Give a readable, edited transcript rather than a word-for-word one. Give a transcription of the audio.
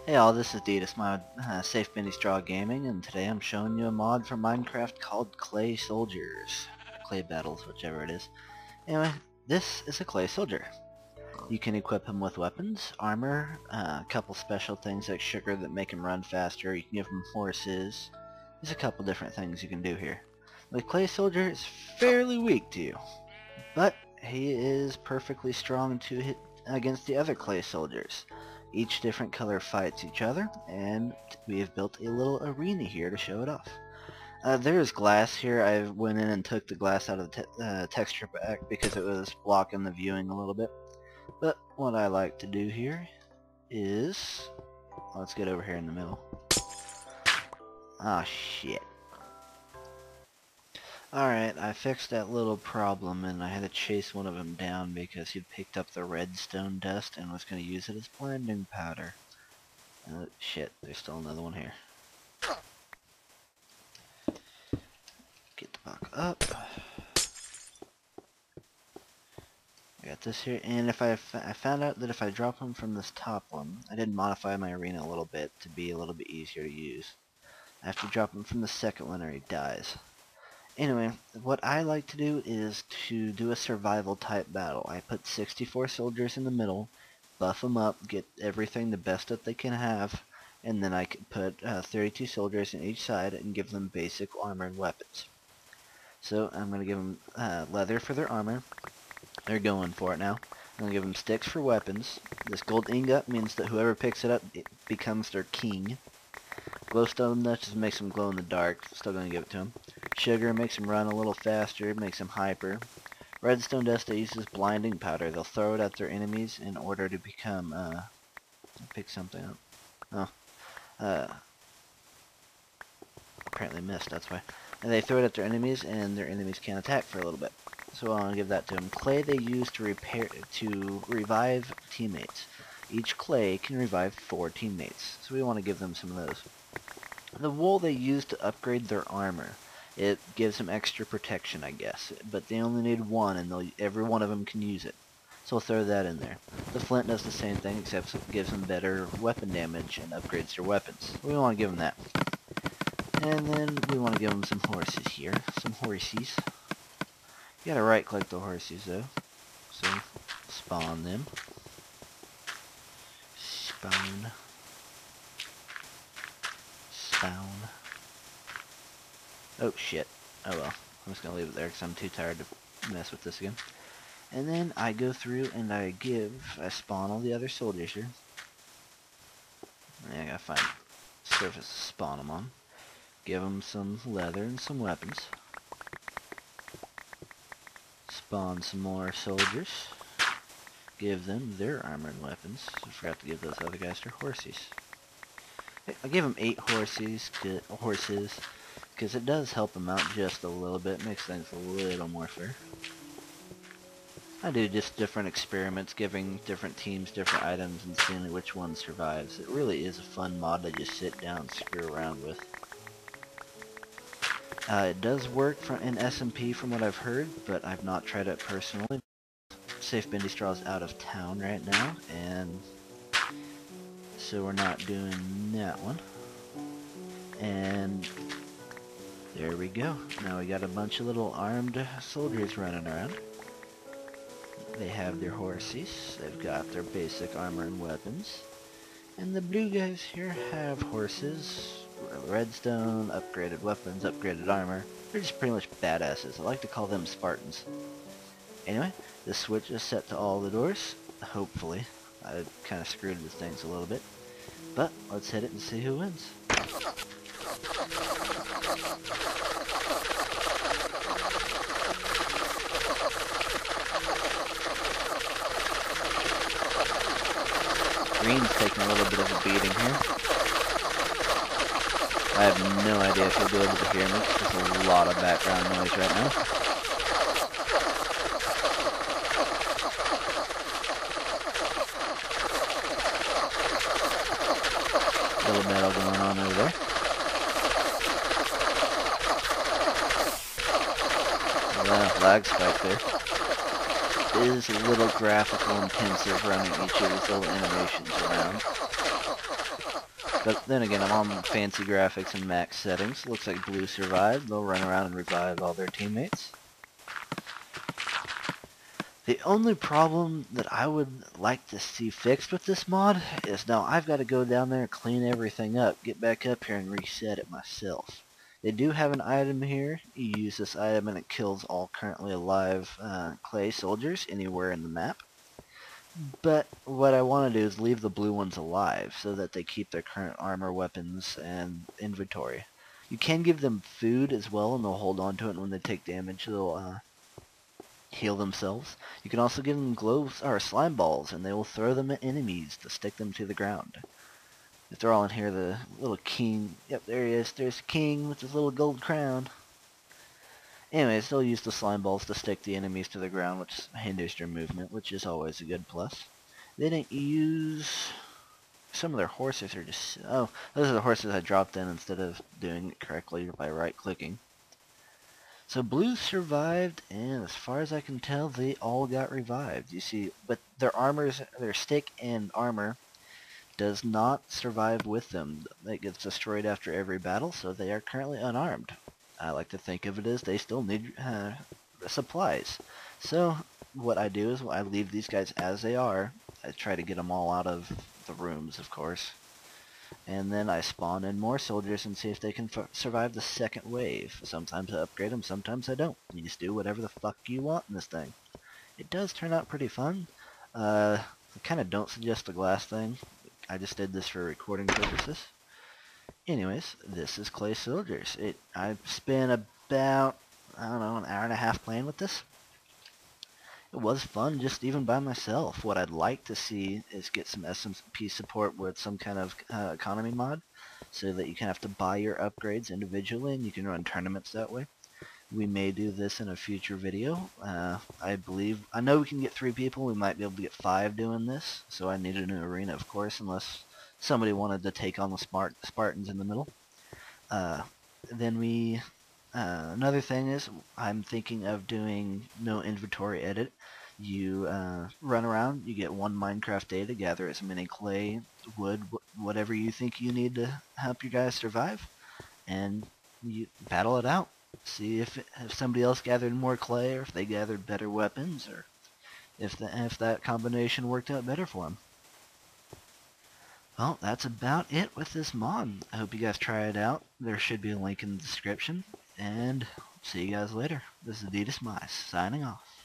Hey all, this is Deedus, my Safe Bendy Straw Gaming, and today I'm showing you a mod for Minecraft called Clay Soldiers. Clay Battles, whichever it is. Anyway, this is a clay soldier. You can equip him with weapons, armor, a couple special things like sugar that make him run faster, you can give him horses. There's a couple different things you can do here. The clay soldier is fairly weak to you, but he is perfectly strong to hit against the other clay soldiers. Each different color fights each other, and we have built a little arena here to show it off. There is glass here. I went in and took the glass out of the texture pack because it was blocking the viewing a little bit. But what I like to do here is, let's get over here in the middle. Ah, shit. Alright, I fixed that little problem and I had to chase one of them down because he'd picked up the redstone dust and was going to use it as blending powder. Shit, there's still another one here. Get the block up. I got this here, and if I found out that if I drop him from this top one, I did modify my arena a little bit to be a little bit easier to use. I have to drop him from the second one or he dies. Anyway, what I like to do is to do a survival type battle. I put 64 soldiers in the middle, buff them up, get everything the best that they can have, and then I can put 32 soldiers in each side and give them basic armor and weapons. So I'm going to give them leather for their armor. They're going for it now. I'm going to give them sticks for weapons. This gold ingot means that whoever picks it up, it becomes their king. Glowstone just makes them glow in the dark. Still going to give it to them. Sugar makes them run a little faster, makes them hyper. Redstone dust uses blinding powder. They'll throw it at their enemies in order to become, pick something up. Oh, apparently missed, that's why. And they throw it at their enemies, and their enemies can't attack for a little bit. So I want to give that to them. Clay they use to revive teammates. Each clay can revive 4 teammates, so we want to give them some of those. The wool they use to upgrade their armor. It gives them extra protection, I guess, but they only need one, and every one of them can use it. So we'll throw that in there. The flint does the same thing, except it gives them better weapon damage and upgrades their weapons. We want to give them that. And then we want to give them some horses here. Some horsies. You gotta right-click the horses, though. So, spawn them. Spawn. Spawn. Oh, shit. Oh well. I'm just gonna leave it there because I'm too tired to mess with this again. And then I go through and I spawn all the other soldiers here. I gotta find surface to spawn them on. Give them some leather and some weapons. Spawn some more soldiers. Give them their armor and weapons. I forgot to give those other guys their horses. I give them 8 horses, because it does help them out just a little bit. Makes things a little more fair. I do just different experiments, giving different teams different items and seeing which one survives. It really is a fun mod to just sit down and screw around with. It does work in SMP from what I've heard, but I've not tried it personally. Safe Bendy Straw is out of town right now, and so we're not doing that one. And there we go. Now we got a bunch of little armed soldiers running around. They have their horses, they've got their basic armor and weapons. And the blue guys here have horses, redstone, upgraded weapons, upgraded armor. They're just pretty much badasses. I like to call them Spartans. Anyway, the switch is set to all the doors, hopefully. I kind of screwed with things a little bit. But let's hit it and see who wins. Green's taking a little bit of a beating here. I have no idea if you'll be able to hear me. There's a lot of background noise right now. Little battle going on over there. Lag spike there. It is a little graphical intensive running each of these little animations around. But then again, I'm on fancy graphics and max settings. Looks like blue survived. They'll run around and revive all their teammates. The only problem that I would like to see fixed with this mod is now I've got to go down there, clean everything up, get back up here and reset it myself. They do have an item here. You use this item and it kills all currently alive clay soldiers anywhere in the map. But what I want to do is leave the blue ones alive so that they keep their current armor, weapons, and inventory. You can give them food as well and they'll hold on to it, and when they take damage they'll heal themselves. You can also give them gloves or slime balls, and they will throw them at enemies to stick them to the ground. If they're all in here, the little king. Yep, there he is. There's the king with his little gold crown. Anyways, they'll use the slime balls to stick the enemies to the ground, which hinders their movement, which is always a good plus. They didn't use... Some of their horses are just... Oh, those are the horses I dropped in instead of doing it correctly by right-clicking. So blue survived, and as far as I can tell, they all got revived. You see, but their armors, their stick and armor does not survive with them. It gets destroyed after every battle, so they are currently unarmed. I like to think of it as they still need supplies. So what I do is I leave these guys as they are. I try to get them all out of the rooms, of course. And then I spawn in more soldiers and see if they can survive the second wave. Sometimes I upgrade them, sometimes I don't. You just do whatever the fuck you want in this thing. It does turn out pretty fun. I kind of don't suggest the glass thing. I just did this for recording purposes. Anyways, this is Clay Soldiers. I've spent about, I don't know, an hour and a half playing with this. It was fun just even by myself. What I'd like to see is get some SMP support with some kind of economy mod so that you can have to buy your upgrades individually and you can run tournaments that way. We may do this in a future video. I know we can get 3 people. We might be able to get 5 doing this. So I need a new arena, of course, unless somebody wanted to take on the Spartans in the middle. Another thing is, I'm thinking of doing no inventory edit. You run around, you get 1 Minecraft day to gather as many clay, wood, whatever you think you need to help your guys survive, and you battle it out. See if somebody else gathered more clay, or if they gathered better weapons, or if that combination worked out better for them. Well, that's about it with this mod. I hope you guys try it out. There should be a link in the description. And see you guys later. This is Adidas Mice, signing off.